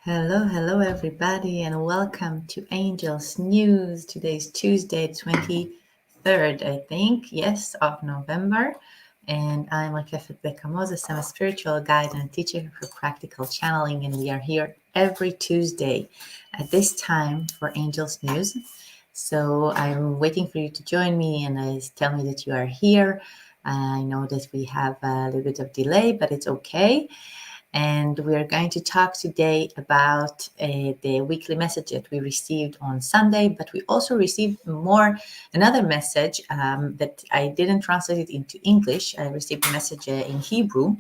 Hello, everybody, and welcome to Angels News. Today's Tuesday, 23rd, I think, yes, of November. And I'm Rakefet Beka. I'm a spiritual guide and teacher for practical channeling, and we are here every Tuesday at this time for Angels News. So I'm waiting for you to join me and tell me that you are here. I know that we have a little bit of delay, but it's okay. And we are going to talk today about the weekly message that we received on Sunday, but we also received another message that I didn't translate it into English. I received a message in Hebrew,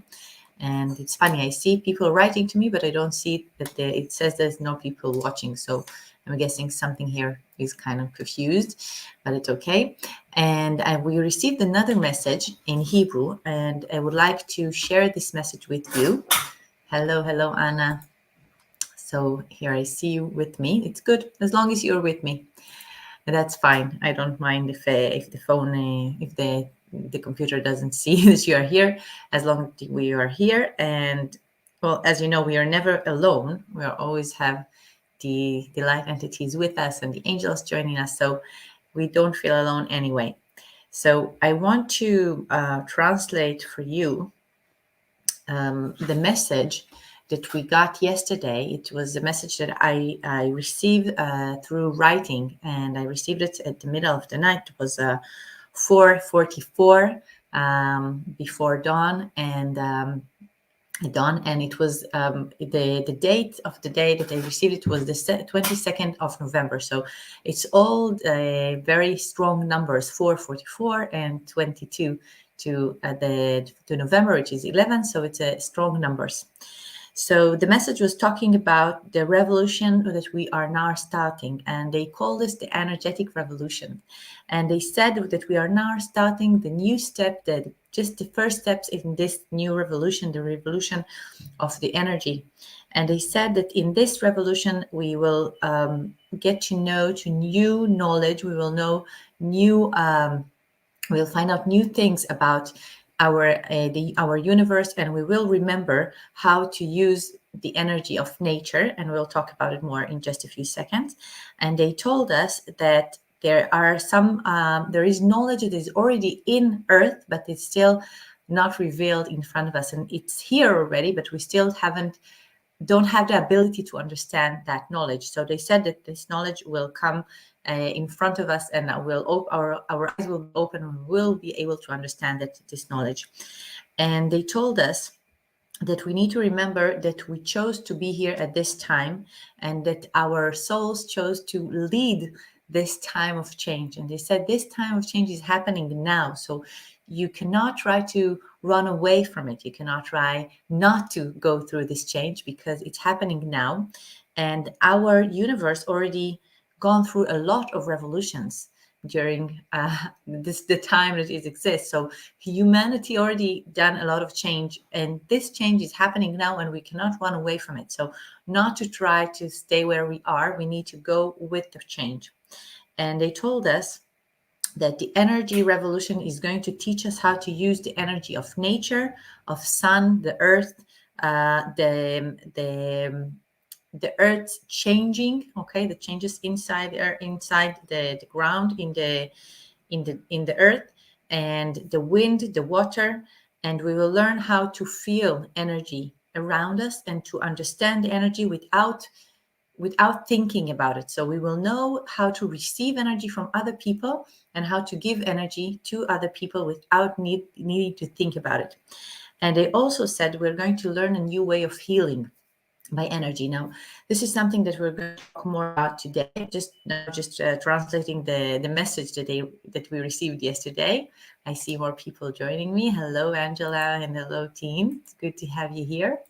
and it's funny. I see people writing to me, but I don't see that it says there's no people watching. So I'm guessing something here is kind of confused, but it's okay. And we received another message in Hebrew, and I would like to share this message with you. Hello, Anna. So here I see you with me. It's good as long as you're with me. That's fine. I don't mind if the phone, if the computer doesn't see that you are here, as long as we are here. And well, as you know, we are never alone. We always have the light entities with us and the angels joining us, so we don't feel alone anyway. So I want to translate for you the message that we got yesterday. It was a message that I received through writing, and I received it at the middle of the night. It was 4:44 before dawn, and it was the date of the day that I received it was the 22nd of November. So it's all very strong numbers, 4:44 and 22 to November, which is 11. So it's strong numbers. So the message was talking about the revolution that we are now starting, and they call this the energetic revolution. And they said that we are now starting the new step, that just the first steps in this new revolution, the revolution of the energy. And they said that in this revolution, we will get to know to new knowledge. We will know new. We'll find out new things about our universe, and we will remember how to use the energy of nature, and we'll talk about it more in just a few seconds. And they told us that there is knowledge that is already in Earth, but it's still not revealed in front of us, and it's here already, but we still don't have the ability to understand that knowledge. So they said that this knowledge will come in front of us, and our eyes will be open, and we will be able to understand this knowledge. And they told us that we need to remember that we chose to be here at this time, and that our souls chose to lead this time of change. And they said this time of change is happening now. So you cannot try to run away from it. You cannot try not to go through this change, because it's happening now. And our universe already gone through a lot of revolutions during the time that it exists. So humanity already done a lot of change, and this change is happening now, and we cannot run away from it. So not to try to stay where we are, we need to go with the change. And they told us that the energy revolution is going to teach us how to use the energy of nature, of sun, the earth, the earth changing, okay, the changes inside the ground, in the earth, and the wind, the water. And we will learn how to feel energy around us and to understand the energy without thinking about it. So we will know how to receive energy from other people and how to give energy to other people without needing to think about it. And they also said we're going to learn a new way of healing by energy. Now, this is something that we're going to talk more about today. Just translating the message that we received yesterday. I see more people joining me. Hello, Angela, and hello, team. It's good to have you here.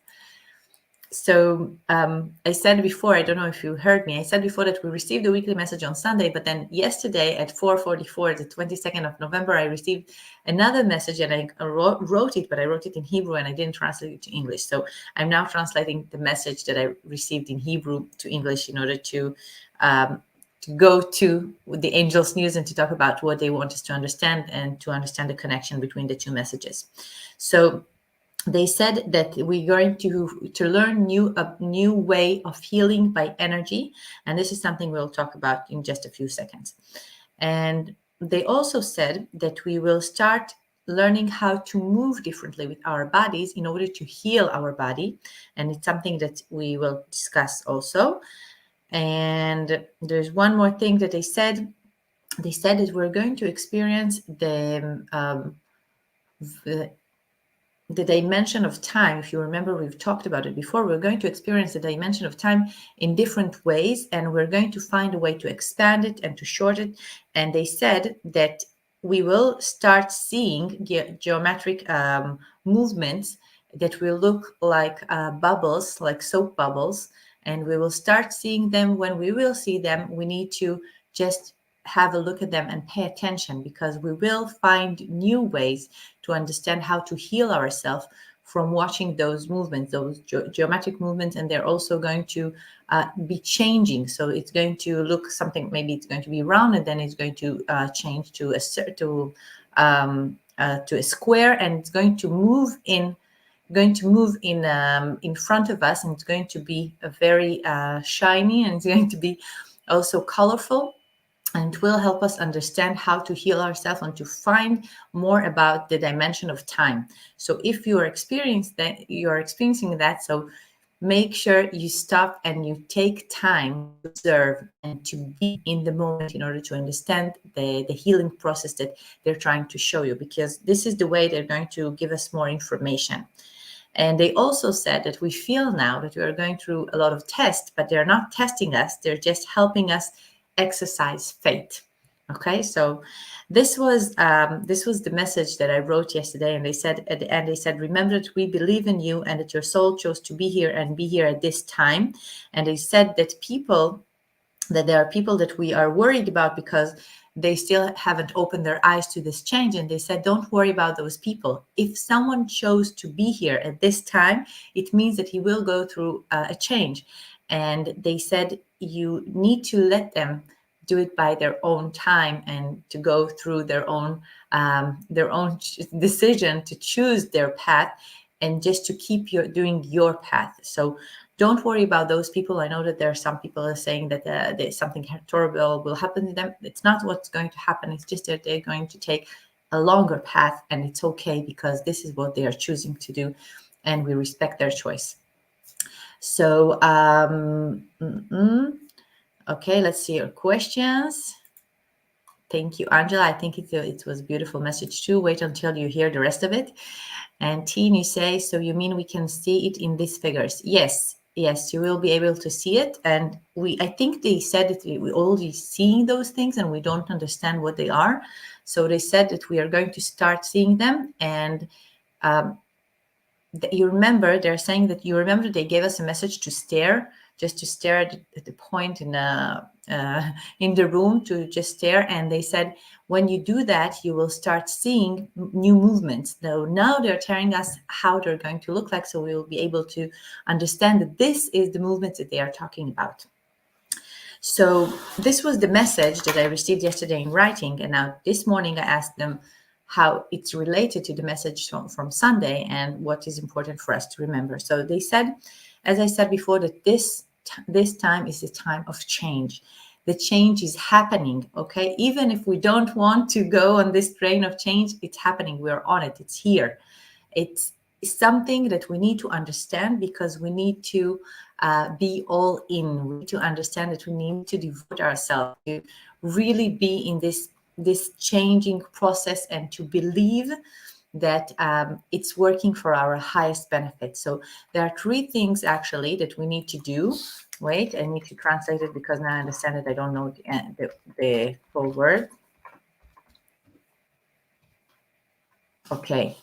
So I said before, I don't know if you heard me, I said before that we received a weekly message on Sunday, but then yesterday at 4:44, the 22nd of November, I received another message, and I wrote it, but I wrote it in Hebrew and I didn't translate it to English. So I'm now translating the message that I received in Hebrew to English in order to go to the Angels News and to talk about what they want us to understand, and to understand the connection between the two messages. So they said that we're going to learn a new way of healing by energy, and this is something we'll talk about in just a few seconds. And they also said that we will start learning how to move differently with our bodies in order to heal our body, and it's something that we will discuss also. And there's one more thing that they said. They said that we're going to experience the dimension of time. If you remember, we've talked about it before. We're going to experience the dimension of time in different ways, and we're going to find a way to expand it and to shorten it. And they said that we will start seeing geometric movements that will look like bubbles, like soap bubbles, and we will start seeing them. When we will see them, we need to just have a look at them and pay attention, because we will find new ways to understand how to heal ourselves from watching those movements, those geometric movements. And they're also going to be changing. So it's going to look something, maybe it's going to be round, and then it's going to change to a square, and it's going to move in front of us, and it's going to be a very shiny, and it's going to be also colorful, and it will help us understand how to heal ourselves and to find more about the dimension of time. So if you are experiencing that, so make sure you stop and you take time to observe and to be in the moment in order to understand the healing process that they're trying to show you, because this is the way they're going to give us more information. And they also said that we feel now that we are going through a lot of tests, but they're not testing us, they're just helping us exercise faith. Okay, so this was the message that I wrote yesterday, and they said at the end, they said, remember that we believe in you and that your soul chose to be here and be here at this time. And they said that there are people that we are worried about because they still haven't opened their eyes to this change. And they said, don't worry about those people. If someone chose to be here at this time, it means that he will go through a change. And they said, you need to let them do it by their own time and to go through their own decision to choose their path, and just to keep doing your path. So don't worry about those people. I know that there are some people are saying that there's something horrible will happen to them. It's not what's going to happen. It's just that they're going to take a longer path, and it's okay, because this is what they are choosing to do, and we respect their choice. So, okay, let's see your questions. Thank you, Angela. I think it was a beautiful message too. Wait until you hear the rest of it. And Teen, you say, so you mean we can see it in these figures? Yes, you will be able to see it. And I think they said that we already seeing those things and we don't understand what they are. So they said that we are going to start seeing them. And you remember, they're saying that you remember they gave us a message to stare, just to stare at the point in the room, to just stare. And they said, when you do that, you will start seeing new movements. So now they're telling us how they're going to look like, so we will be able to understand that this is the movements that they are talking about. So this was the message that I received yesterday in writing. And now this morning I asked them how it's related to the message from Sunday and what is important for us to remember. So they said, as I said before, that this time is a time of change. The change is happening, okay? Even if we don't want to go on this train of change, it's happening. We're on it. It's here. It's something that we need to understand, because we need to be all in. We need to understand that we need to devote ourselves to really be in this changing process, and to believe that it's working for our highest benefit. So there are 3 things actually that we need to do. Wait, I need to translate it, because now I understand it. I don't know the full word. Okay.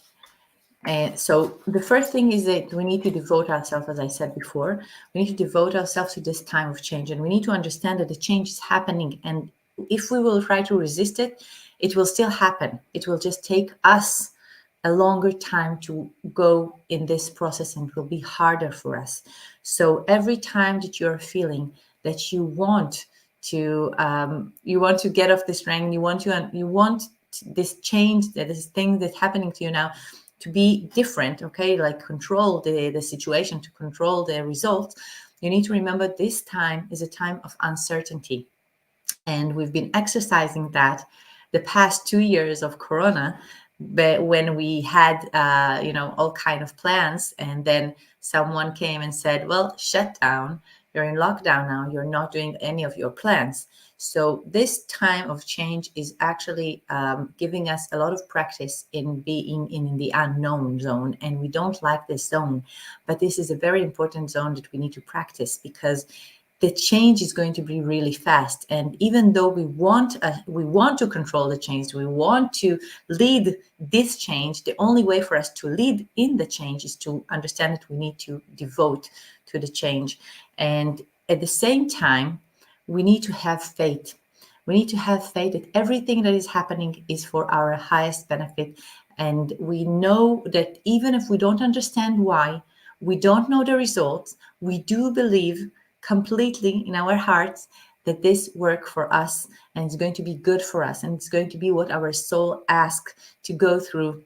So the first thing is that we need to devote ourselves, as I said before, we need to devote ourselves to this time of change, and we need to understand that the change is happening. And if we will try to resist it, it will still happen. It will just take us a longer time to go in this process, and it will be harder for us. So every time that you're feeling that you want to get off this train, you want this change, that this thing that's happening to you now, to be different, okay, like control the situation, to control the results, you need to remember this time is a time of uncertainty. And we've been exercising that the past 2 years of Corona, but when we had all kind of plans, and then someone came and said, well, shut down, you're in lockdown now, you're not doing any of your plans. So this time of change is actually giving us a lot of practice in being in the unknown zone, and we don't like this zone, but this is a very important zone that we need to practice, because the change is going to be really fast. And even though we want to control the change, we want to lead this change, the only way for us to lead in the change is to understand that we need to devote to the change. And at the same time, we need to have faith. We need to have faith that everything that is happening is for our highest benefit. And we know that even if we don't understand why, we don't know the results, we do believe completely in our hearts that this work for us, and it's going to be good for us, and it's going to be what our soul asks to go through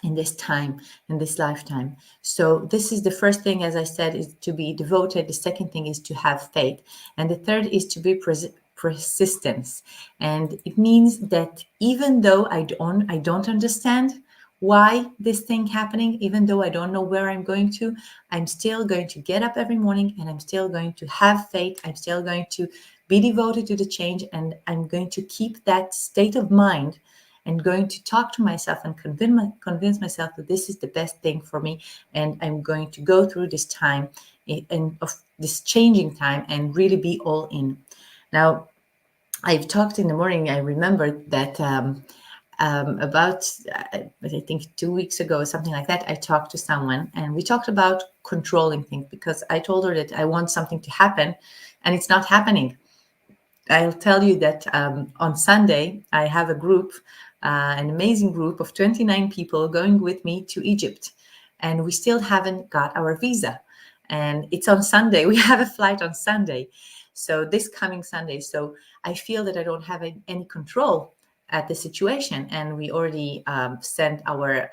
in this time, in this lifetime. So this is the first thing, as I said, is to be devoted. The second thing is to have faith, and the third is to be persistence. And it means that even though I don't understand why this thing happening, even though I don't know where I'm going to, I'm still going to get up every morning, and I'm still going to have faith. I'm still going to be devoted to the change, and I'm going to keep that state of mind, and going to talk to myself and convince myself that this is the best thing for me, and I'm going to go through this time and of this changing time and really be all in. Now, I've talked in the morning. I remember that about I think 2 weeks ago, something like that, I talked to someone, and we talked about controlling things, because I told her that I want something to happen and it's not happening. I'll tell you that on Sunday, I have a group, an amazing group of 29 people going with me to Egypt, and we still haven't got our visa. And it's on Sunday. We have a flight on Sunday. So this coming Sunday. So I feel that I don't have any control at the situation. And we already sent our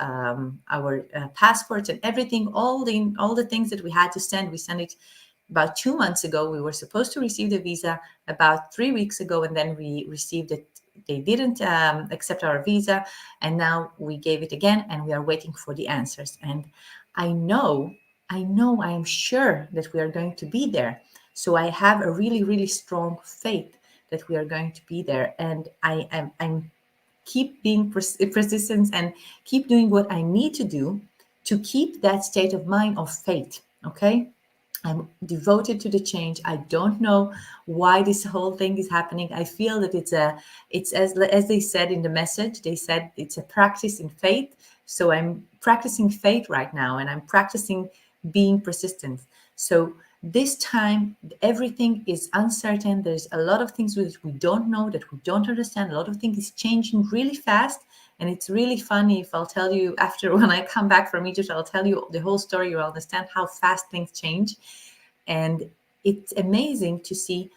passports and everything, all the things that we had to send. We sent it about 2 months ago. We were supposed to receive the visa about 3 weeks ago, and then we received it. They didn't accept our visa, and now we gave it again, and we are waiting for the answers. And I am sure that we are going to be there. So I have a really, really strong faith that we are going to be there, and I'm keep being persistent and keep doing what I need to do to keep that state of mind of faith. Okay. I'm devoted to the change. I don't know why this whole thing is happening. I feel that it's as they said in the message, they said it's a practice in faith. So I'm practicing faith right now, and I'm practicing being persistent. So this time, everything is uncertain. There's a lot of things which we don't know, that we don't understand. A lot of things is changing really fast. And it's really funny if I'll tell you after, when I come back from Egypt, I'll tell you the whole story. You'll understand how fast things change. And it's amazing to see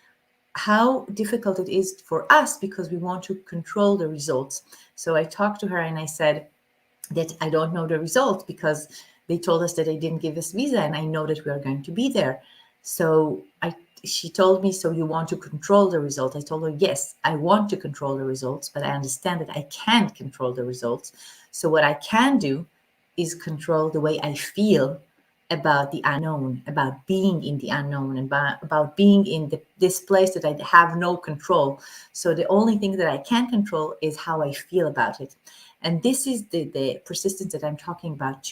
how difficult it is for us, because we want to control the results. So I talked to her and I said that I don't know the results, because they told us that they didn't give us visa, and I know that we are going to be there. So she told me, so you want to control the result? I told her, yes, I want to control the results, but I understand that I can't control the results. So what I can do is control the way I feel about the unknown, about being in the unknown, and about being in this place that I have no control. So the only thing that I can control is how I feel about it. And this is the persistence that I'm talking about,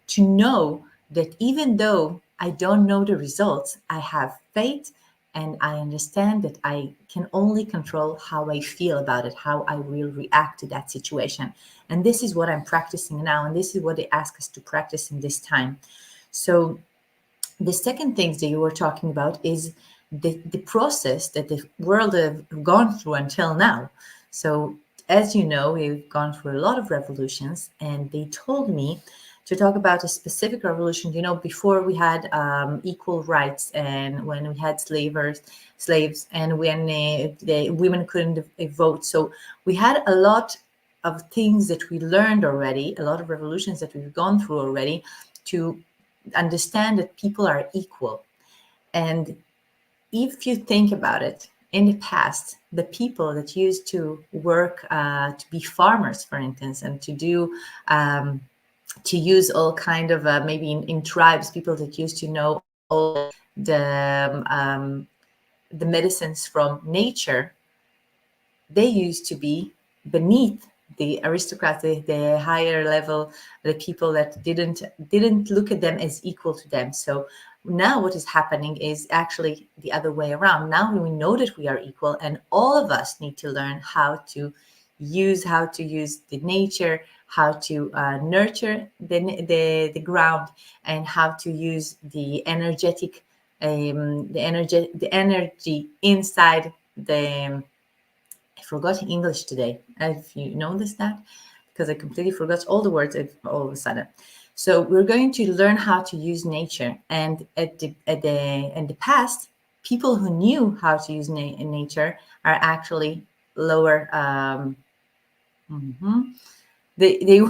to know that even though I don't know the results, I have faith, and I understand that I can only control how I feel about it, how I will react to that situation. And this is what I'm practicing now, and this is what they ask us to practice in this time. So the second thing that you were talking about is the process that the world have gone through until now. So as you know, we've gone through a lot of revolutions, and they told me to talk about a specific revolution. You know, before we had equal rights, and when we had slaves, and when the women couldn't vote. So we had a lot of things that we learned already, a lot of revolutions that we've gone through already, to understand that people are equal. And if you think about it, in the past, the people that used to work to be farmers, for instance, and to do to use all kind of maybe in tribes, people that used to know all the medicines from nature, they used to be beneath the aristocrats, the higher level, the people that didn't look at them as equal to them. So now what is happening is actually the other way around. Now we know that we are equal, and all of us need to learn how to use the nature, how to nurture the ground, and how to use the energetic the energy inside the I forgot English today. If you noticed that, because I completely forgot all the words all of a sudden. So we're going to learn how to use nature, and in the past, people who knew how to use nature are actually lower. They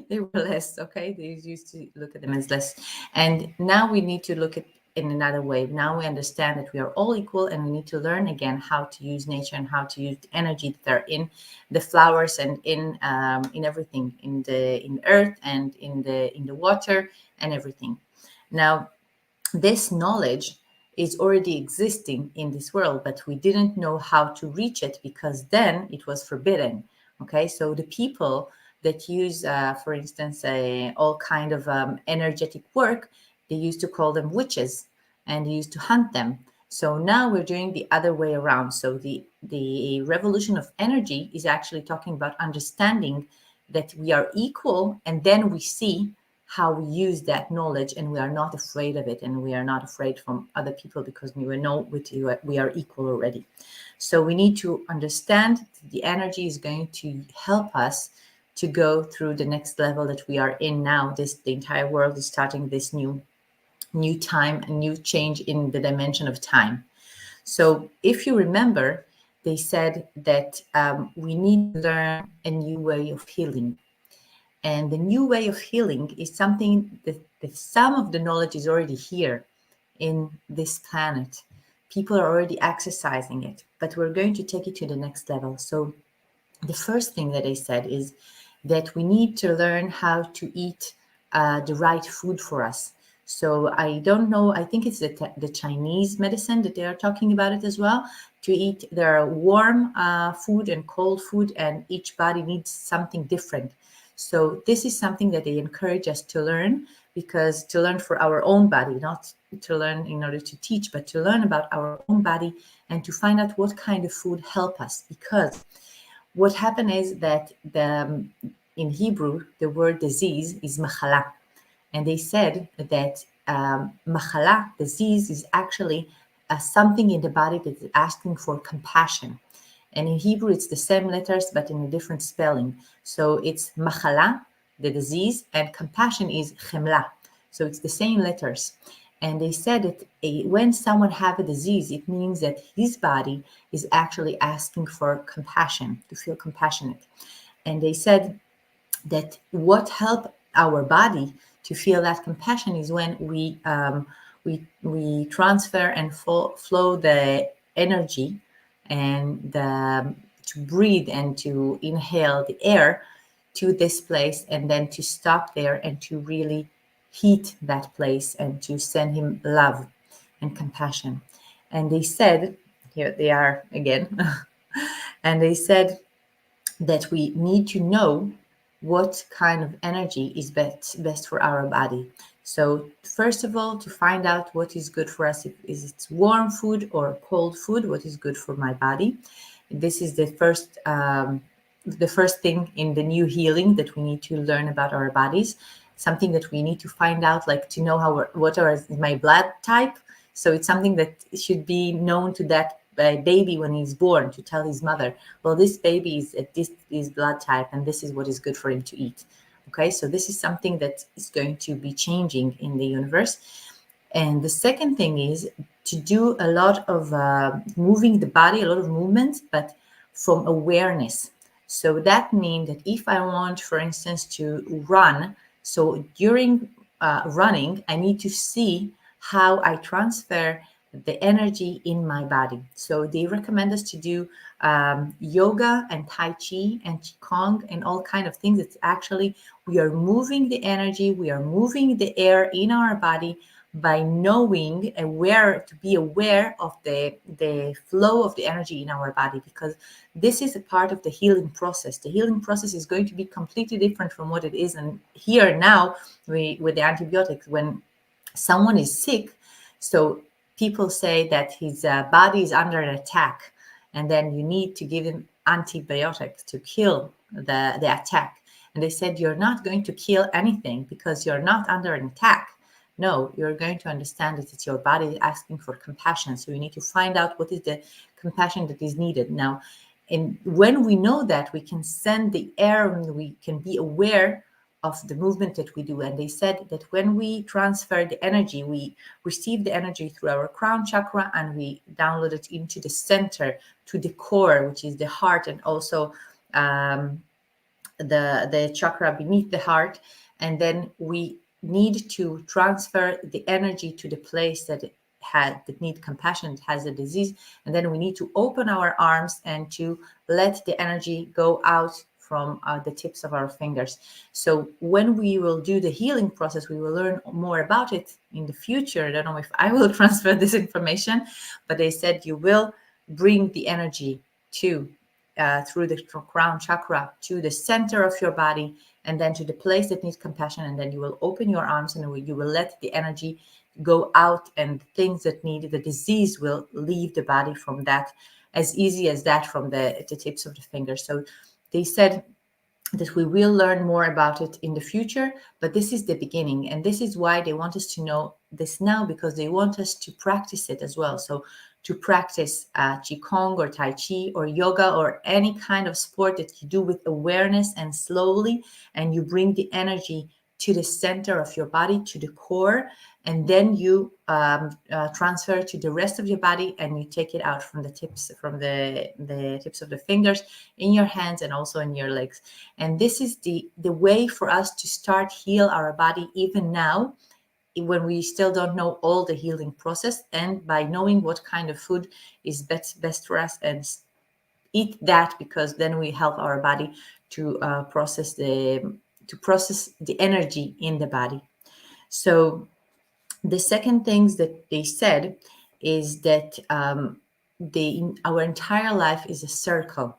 they were less, okay? They used to look at them as less. And now we need to look at in another way. Now we understand that we are all equal, and we need to learn again how to use nature and how to use the energy that are in the flowers and in everything, in earth and in the water and everything. Now, this knowledge is already existing in this world, but we didn't know how to reach it because then it was forbidden. Okay, so the people that use, for instance, all kind of energetic work, they used to call them witches, and they used to hunt them. So now we're doing the other way around. So the revolution of energy is actually talking about understanding that we are equal, and then we see how we use that knowledge, and we are not afraid of it, and we are not afraid from other people because we know we are equal already. So we need to understand the energy is going to help us to go through the next level that we are in now. The entire world is starting this new time, a new change in the dimension of time. So if you remember, they said that we need to learn a new way of healing. And the new way of healing is something that some of the knowledge is already here in this planet. People are already exercising it, but we're going to take it to the next level. So the first thing that I said is that we need to learn how to eat the right food for us. So I don't know, I think it's the Chinese medicine that they are talking about it as well, to eat their warm food and cold food, and each body needs something different. So this is something that they encourage us to learn, because to learn for our own body, not to learn in order to teach, but to learn about our own body and to find out what kind of food help us. Because what happened is that in Hebrew, the word disease is machala. And they said that machala, disease, is actually something in the body that is asking for compassion. And in Hebrew, it's the same letters, but in a different spelling. So it's machala, the disease, and compassion is chemla. So it's the same letters. And they said that when someone have a disease, it means that his body is actually asking for compassion, to feel compassionate. And they said that what help our body to feel that compassion is when we transfer and flow the energy and to breathe and to inhale the air to this place, and then to stop there and to really heat that place and to send him love and compassion. And they said, here they are again, and they said that we need to know what kind of energy is best for our body. So first of all, to find out what is good for us, is it warm food or cold food, what is good for my body. This is the first thing in the new healing, that we need to learn about our bodies, something that we need to find out, like to know what are my blood type. So it's something that should be known to that baby when he's born, to tell his mother, well, this baby is at this blood type, and this is what is good for him to eat. Okay, so this is something that is going to be changing in the universe. And the second thing is to do a lot of moving the body, a lot of movements, but from awareness. So that means that if I want, for instance, to run, so during running, I need to see how I transfer the energy in my body. So they recommend us to do yoga and Tai Chi and Qigong and all kind of things. It's actually, we are moving the energy, we are moving the air in our body by knowing aware to be aware of the flow of the energy in our body, because this is a part of the healing process. The healing process is going to be completely different from what it is. And here now, with the antibiotics, when someone is sick, so people say that his body is under an attack, and then you need to give him antibiotics to kill the attack. And they said, you're not going to kill anything because you're not under an attack. No, you're going to understand that it's your body asking for compassion. So you need to find out what is the compassion that is needed. Now, and when we know that, we can send the air and we can be aware of the movement that we do. And they said that when we transfer the energy, we receive the energy through our crown chakra and we download it into the center, to the core, which is the heart, and also the chakra beneath the heart. And then we need to transfer the energy to the place that that need compassion, that has a disease. And then we need to open our arms and to let the energy go out from the tips of our fingers. So when we will do the healing process, we will learn more about it in the future. I don't know if I will transfer this information, but they said you will bring the energy to through the crown chakra to the center of your body, and then to the place that needs compassion. And then you will open your arms and you will let the energy go out, and things that need the disease will leave the body from that, as easy as that, from the tips of the fingers. So they said that we will learn more about it in the future, but this is the beginning. And this is why they want us to know this now, because they want us to practice it as well. So to practice Qigong or Tai Chi or yoga or any kind of sport that you do with awareness and slowly, and you bring the energy to the center of your body, to the core, and then you transfer to the rest of your body, and you take it out from the tips, from the tips of the fingers, in your hands and also in your legs. And this is the way for us to start heal our body, even now, when we still don't know all the healing process, and by knowing what kind of food is best for us, and eat that, because then we help our body to process the energy in the body. So the second things that they said is that our entire life is a circle.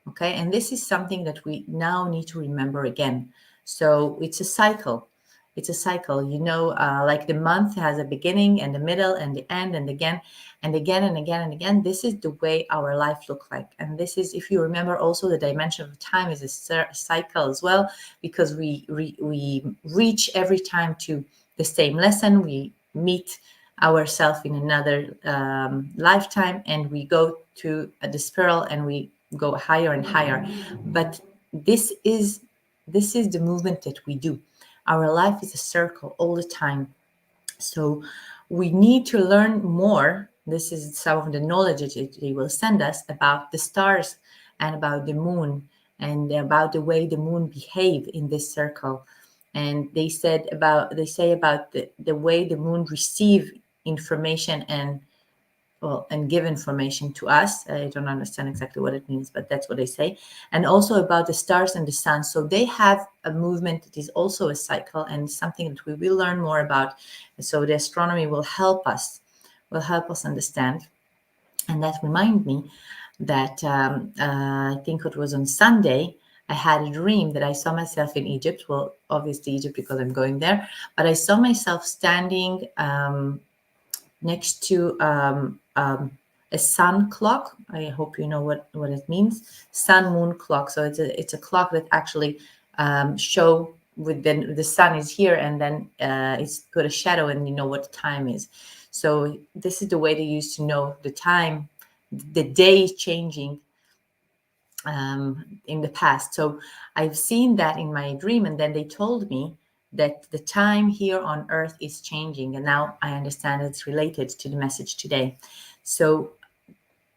Okay, and this is something that we now need to remember again. So it's a cycle. It's a cycle, like the month has a beginning and the middle and the end, and again and again and again and again. This is the way our life looks like. And this is, if you remember, also the dimension of time is a cycle as well, because we reach every time to the same lesson. We meet ourselves in another lifetime, and we go to the spiral, and we go higher and higher. But this is the movement that we do. Our life is a circle all the time. So we need to learn more. This is some of the knowledge that they will send us about the stars and about the moon, and about the way the moon behave in this circle. And they say about the way the moon receive information and give information to us. I don't understand exactly what it means, but that's what they say. And also about the stars and the sun. So they have a movement that is also a cycle, and something that we will learn more about. So the astronomy will help us understand. And that remind me that I think it was on Sunday, I had a dream that I saw myself in Egypt. Well, obviously Egypt, because I'm going there, but I saw myself standing next to a sun clock. I hope you know what it means. Sun moon clock. So it's a clock that actually show with the sun is here, and then it's put a shadow, and you know what the time is. So this is the way they used to know the time, the day changing in the past. So I've seen that in my dream, and then they told me that the time here on earth is changing, and now I understand it's related to the message today. So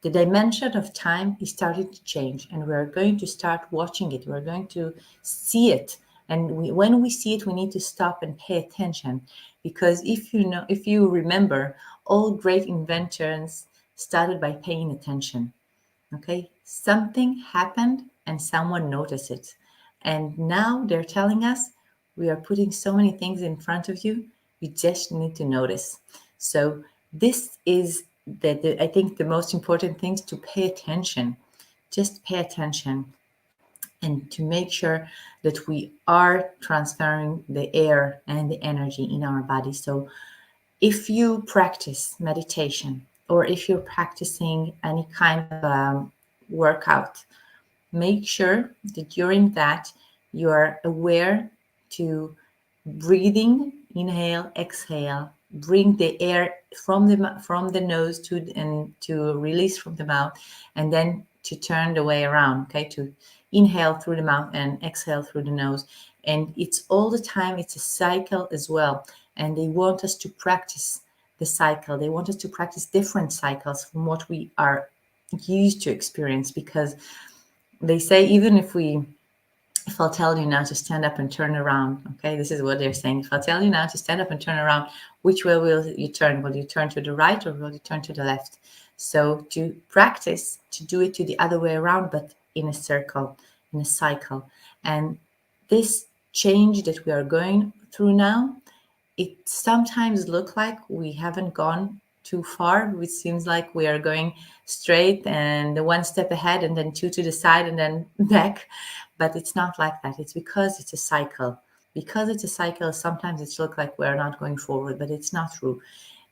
the dimension of time is starting to change, and we're going to start watching it. We're going to see it. And when we see it, we need to stop and pay attention, because if you remember, all great inventions started by paying attention. Okay, something happened and someone noticed it. And now they're telling us, we are putting so many things in front of you, you just need to notice. So this is I think the most important thing is to pay attention. Just pay attention, and to make sure that we are transferring the air and the energy in our body. So if you practice meditation, or if you're practicing any kind of workout, make sure that during that you are aware to breathing, inhale, exhale, bring the air from the nose to release from the mouth, and then to turn the way around. Okay, to inhale through the mouth and exhale through the nose. And it's all the time, it's a cycle as well. And they want us to practice the cycle. They want us to practice different cycles from what we are used to experience, because they say, even if I'll tell you now to stand up and turn around, okay, this is what they're saying. If I'll tell you now to stand up and turn around, which way will you turn? Will you turn to the right, or will you turn to the left? So to practice to do it to the other way around, but in a circle, in a cycle. And this change that we are going through now, it sometimes look like we haven't gone too far. It seems like we are going straight and one step ahead and then two to the side and then back. But it's not like that. It's because it's a cycle. Because it's a cycle, sometimes it looks like we're not going forward, but it's not true.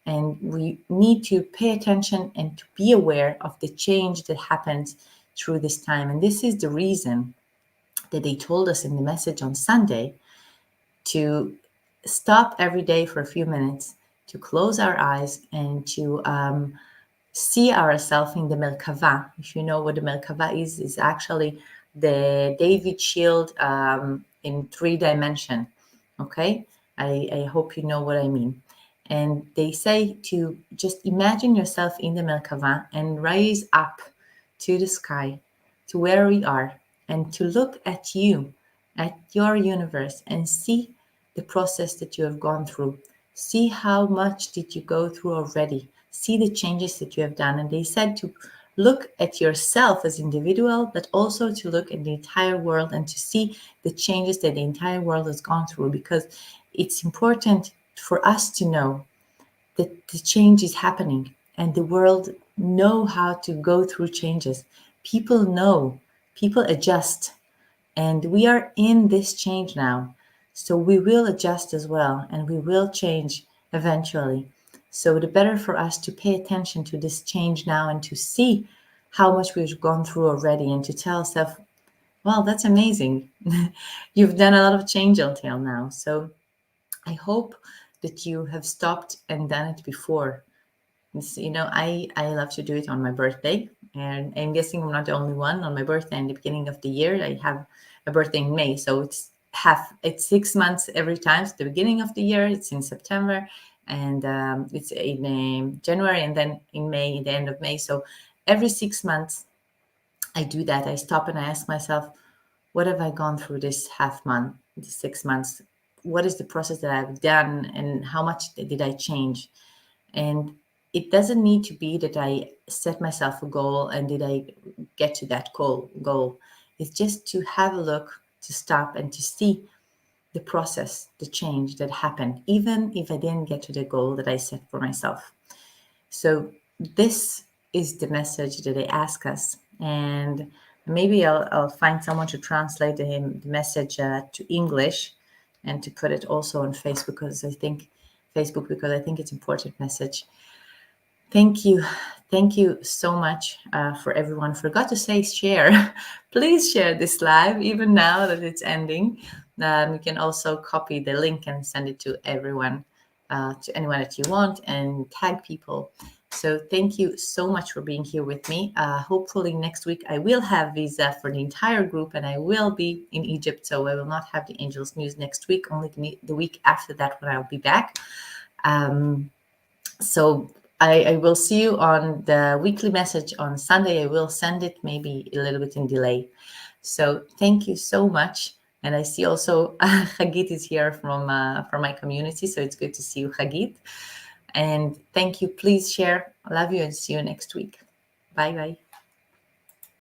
And we need to pay attention and to be aware of the change that happens through this time. And this is the reason that they told us in the message on Sunday to stop every day for a few minutes, to close our eyes, and to see ourselves in the Merkava. If you know what the Merkava is actually the David shield in 3 dimension. Okay, I hope you know what I mean. And they say to just imagine yourself in the Merkava and raise up to the sky, to where we are, and to look at you, at your universe, and see the process that you have gone through. See how much did you go through already. See the changes that you have done. And they said to look at yourself as individual, but also to look at the entire world and to see the changes that the entire world has gone through, because it's important for us to know that the change is happening, and the world know how to go through changes. People know, people adjust, and we are in this change now. So we will adjust as well, and we will change eventually. So the better for us to pay attention to this change now and to see how much we've gone through already, and to tell ourselves, well, that's amazing. You've done a lot of change until now. So I hope that you have stopped and done it before. I love to do it on my birthday, and I'm guessing I'm not the only one. On my birthday in the beginning of the year, I have a birthday in May, so it's 6 months every time. So the beginning of the year, it's in September, and it's in January, and then in May, the end of May. So every 6 months, I do that. I stop and I ask myself, what have I gone through this half month, this 6 months? What is the process that I've done, and how much did I change? And it doesn't need to be that I set myself a goal and did I get to that goal. It's just to have a look, to stop and to see the process, the change that happened, even if I didn't get to the goal that I set for myself. So this is the message that they ask us. And maybe I'll find someone to translate the message to English and to put it also on Facebook, because I think it's important message. Thank you. Thank you so much for everyone. Forgot to say share. Please share this live, even now that it's ending. You can also copy the link and send it to everyone, to anyone that you want, and tag people. So thank you so much for being here with me. Hopefully next week I will have visa for the entire group, and I will be in Egypt, so I will not have the Angels News next week, only the week after that when I'll be back. So I will see you on the weekly message on Sunday. I will send it maybe a little bit in delay. So thank you so much. And I see also Hagit is here from my community. So it's good to see you, Hagit. And thank you. Please share. I love you and see you next week. Bye bye.